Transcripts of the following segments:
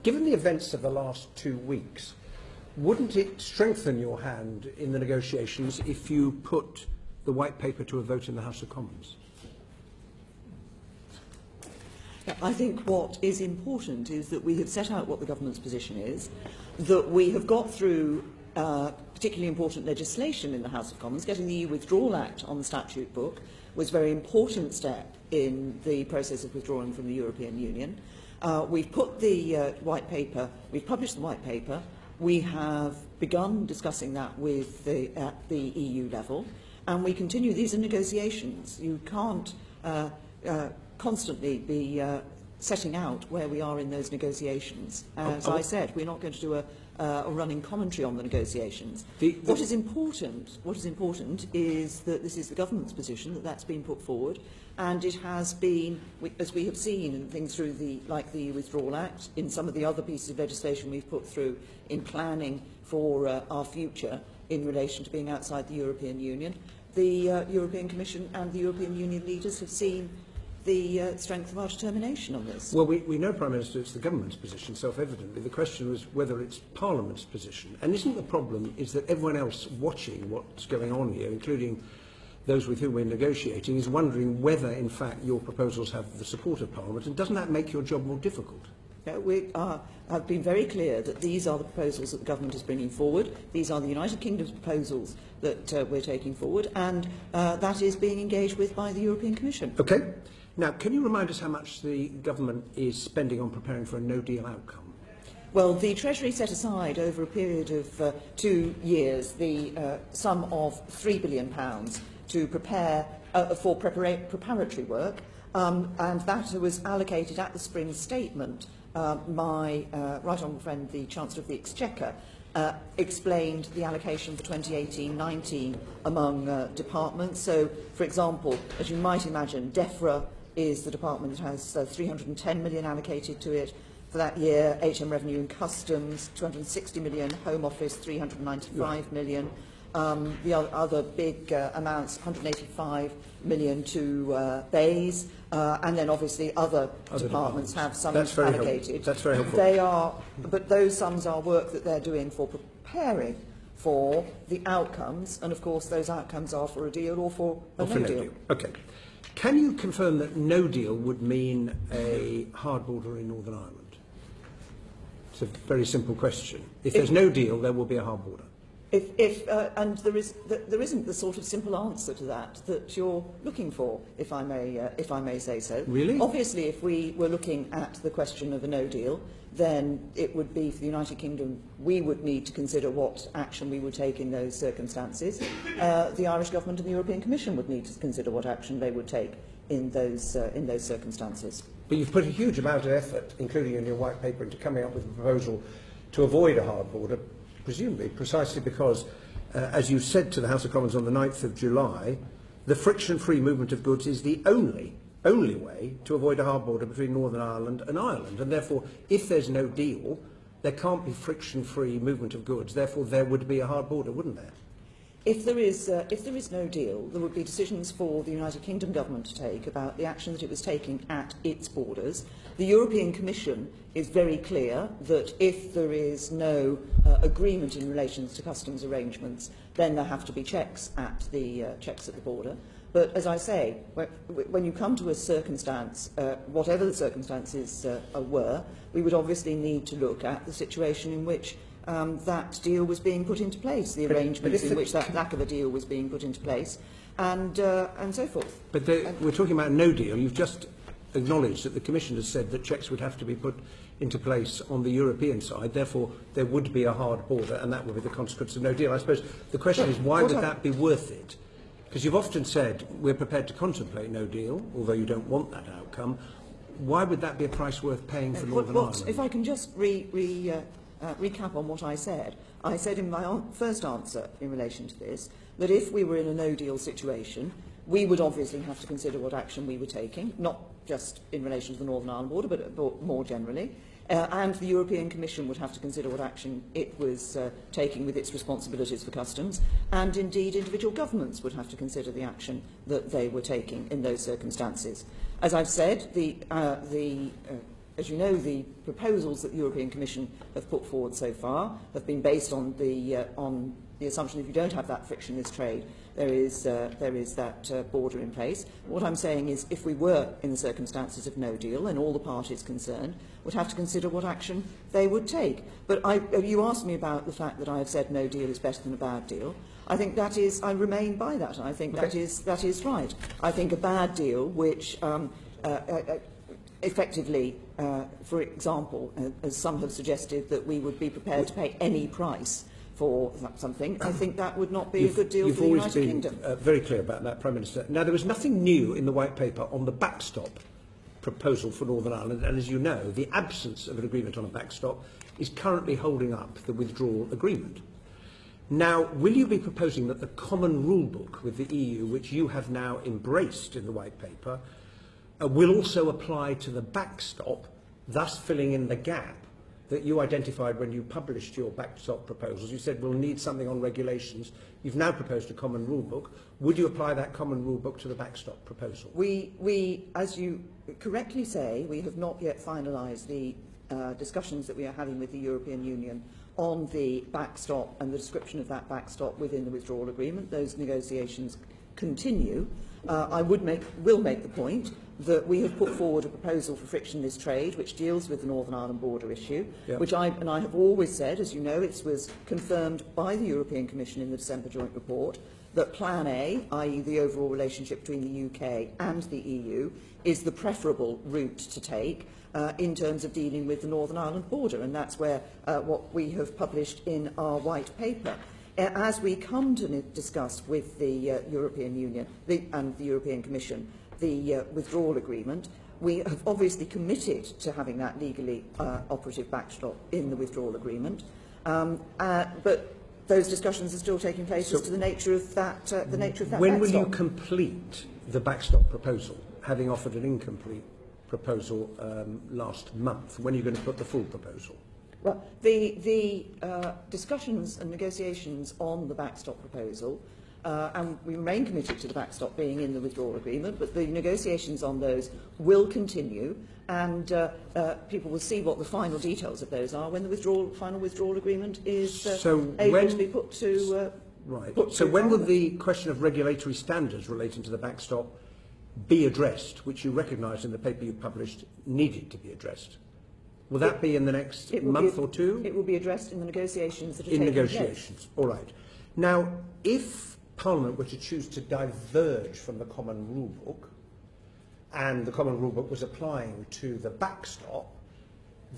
Given the events of the last 2 weeks, wouldn't it strengthen your hand in the negotiations if you put the white paper to a vote in the House of Commons? I think what is important is that we have set out what the government's position is, that we have got through particularly important legislation in the House of Commons. Getting the EU Withdrawal Act on the statute book was a very important step in the process of withdrawing from the European Union. We've put the white paper, we've published the white paper, we have begun discussing that at the EU level, and we continue. These are negotiations. You can't constantly be setting out where we are in those negotiations. As I said, we're not going to do a running commentary on the negotiations. What is important is that this is the government's position, that's been put forward, and it has been, as we have seen in things through like the Withdrawal Act, in some of the other pieces of legislation we've put through in planning for our future in relation to being outside the European Union. The European Commission and the European Union leaders have seen the strength of our determination on this. Well, we know, Prime Minister, it's the government's position, self-evidently. The question was whether it's Parliament's position. And isn't the problem is that everyone else watching what's going on here, including those with whom we're negotiating, is wondering whether, in fact, your proposals have the support of Parliament, and doesn't that make your job more difficult? We have been very clear that these are the proposals that the government is bringing forward. These are the United Kingdom's proposals that we're taking forward, and that is being engaged with by the European Commission. Okay. Now, can you remind us how much the government is spending on preparing for a no-deal outcome? Well, the Treasury set aside over a period of 2 years the sum of £3 billion to prepare for preparatory work, and that was allocated at the spring statement. My right honourable friend, the Chancellor of the Exchequer, explained the allocation for 2018-19 among departments. So, for example, as you might imagine, DEFRA is the department that has 310 million allocated to it for that year. HM Revenue and Customs, 260 million. Home Office, 395 million. The other big amounts, 185 million to BAYS, and then obviously other departments have sums allocated. That's very helpful. But those sums are work that they're doing for preparing for the outcomes, and of course those outcomes are for a deal or for a no deal. Okay. Can you confirm that no deal would mean a hard border in Northern Ireland? It's a very simple question. If there's no deal, there will be a hard border. And there isn't the sort of simple answer to that you're looking for, if I may say so. Really? Obviously, if we were looking at the question of a no deal, then it would be for the United Kingdom. We would need to consider what action we would take in those circumstances. The Irish government and the European Commission would need to consider what action they would take in those circumstances. But you've put a huge amount of effort, including in your white paper, into coming up with a proposal to avoid a hard border, presumably precisely because, as you said to the House of Commons on the 9th of July, the friction-free movement of goods is the only way to avoid a hard border between Northern Ireland and Ireland. And therefore, if there's no deal, there can't be friction-free movement of goods. Therefore, there would be a hard border, wouldn't there? If there is no deal, there would be decisions for the United Kingdom government to take about the action that it was taking at its borders. The European Commission is very clear that if there is no agreement in relation to customs arrangements, then there have to be checks at the border. But as I say, when you come to a circumstance, whatever the circumstances were, we would obviously need to look at the situation in which that deal was being put into place, the arrangements in which that lack of a deal was being put into place, and so forth. But we're talking about no deal. You've just acknowledged that the Commission has said that checks would have to be put into place on the European side. Therefore, there would be a hard border, and that would be the consequence of no deal. I suppose the question is, why would that be worth it? Because you've often said we're prepared to contemplate no deal, although you don't want that outcome. Why would that be a price worth paying for Northern Ireland? If I can just recap on what I said in my first answer in relation to this, that if we were in a no-deal situation, we would obviously have to consider what action we were taking, not just in relation to the Northern Ireland border, but more generally. And the European Commission would have to consider what action it was taking with its responsibilities for customs, and indeed individual governments would have to consider the action that they were taking in those circumstances. As I've said, the as you know, the proposals that the European Commission have put forward so far have been based on the assumption that if you don't have that frictionless trade, there is that border in place. What I'm saying is, if we were in the circumstances of no deal, then all the parties concerned would have to consider what action they would take. But you asked me about the fact that I have said no deal is better than a bad deal. I think that is, I remain by that. I think that is right. I think a bad deal, which effectively, for example, as some have suggested, that we would be prepared to pay any price for something, I think that would not be a good deal for the United Kingdom. You've always been very clear about that, Prime Minister. Now, there was nothing new in the White Paper on the backstop proposal for Northern Ireland, and as you know, the absence of an agreement on a backstop is currently holding up the withdrawal agreement. Now, will you be proposing that the common rule book with the EU, which you have now embraced in the White Paper, will also apply to the backstop, thus filling in the gap that you identified when you published your backstop proposals? You said we'll need something on regulations. You've now proposed a common rule book. Would you apply that common rule book to the backstop proposal? We, as you correctly say, we have not yet finalised the discussions that we are having with the European Union on the backstop and the description of that backstop within the withdrawal agreement. Those negotiations continue. I will make the point that we have put forward a proposal for frictionless trade which deals with the Northern Ireland border issue, which I have always said, as you know, it was confirmed by the European Commission in the December joint report, that Plan A, i.e. the overall relationship between the UK and the EU, is the preferable route to take in terms of dealing with the Northern Ireland border, and that's where what we have published in our white paper. As we come to discuss with the European Union and the European Commission the withdrawal agreement, we have obviously committed to having that legally operative backstop in the withdrawal agreement, but those discussions are still taking place as to the nature of that. When will you complete the backstop proposal, having offered an incomplete proposal last month? When are you going to put the full proposal? Well, the discussions and negotiations on the backstop proposal, and we remain committed to the backstop being in the withdrawal agreement, but the negotiations on those will continue, and people will see what the final details of those are when the final withdrawal agreement is able to be put to... Right. So when will the question of regulatory standards relating to the backstop be addressed, which you recognise in the paper you published needed to be addressed? Will that be in the next month or two? It will be addressed in the negotiations that are taking place. In negotiations, all right. Now, if Parliament were to choose to diverge from the common rule book, and the common rule book was applying to the backstop,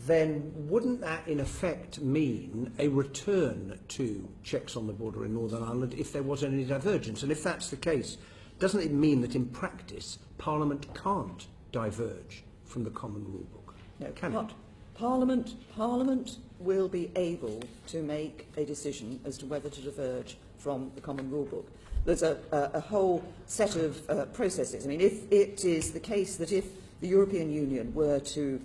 then wouldn't that in effect mean a return to checks on the border in Northern Ireland if there was any divergence? And if that's the case, doesn't it mean that in practice Parliament can't diverge from the common rule book? No, can it? Parliament will be able to make a decision as to whether to diverge from the common rule book. There's a whole set of processes. I mean, if it is the case that if the European Union were to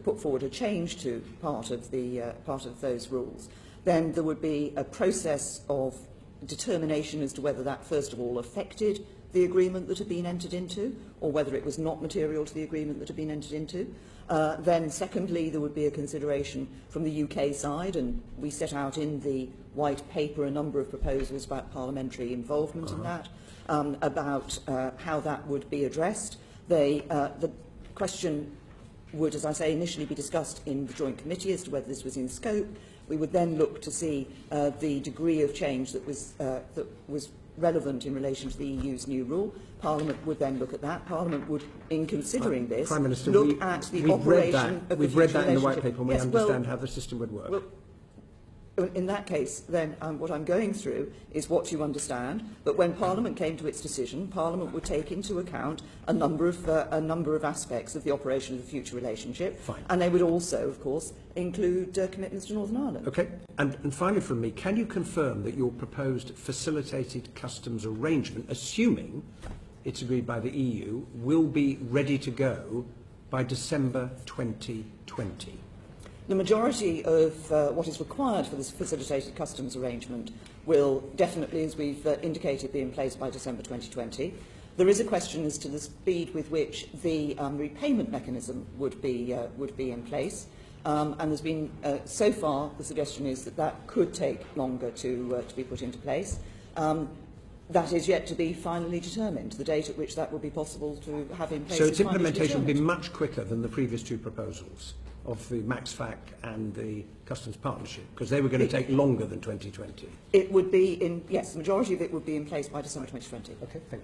put forward a change to part of those rules, then there would be a process of determination as to whether that first of all affected the agreement that had been entered into, or whether it was not material to the agreement that had been entered into. Then secondly, there would be a consideration from the UK side, and we set out in the white paper a number of proposals about parliamentary involvement in that, about how that would be addressed. The question would, as I say, initially be discussed in the joint committee as to whether this was in scope. We would then look to see the degree of change that was relevant in relation to the EU's new rule. Parliament would then look at that. Parliament would, in considering this, Prime Minister, look at the operation of the We've read that in the white paper, and we understand how the system would work. Well, in that case, then what I'm going through is what you understand. But when Parliament came to its decision, Parliament would take into account a number of aspects of the operation of the future relationship. Fine. And they would also, of course, include commitments to Northern Ireland. Okay. And finally, from me, can you confirm that your proposed facilitated customs arrangement, assuming it's agreed by the EU, will be ready to go by December 2020? The majority of what is required for this facilitated customs arrangement will definitely, as we've indicated, be in place by December 2020. There is a question as to the speed with which the repayment mechanism would be in place. And there's been, so far, the suggestion is that that could take longer to be put into place. That is yet to be finally determined, the date at which that will be possible to have in place. So its is finally implementation will be determined. much quicker than the previous two proposals of the Max FAC and the Customs Partnership, because they were going to take longer than 2020. It would be in, yes, the majority of it would be in place by December 2020. Okay, thank you.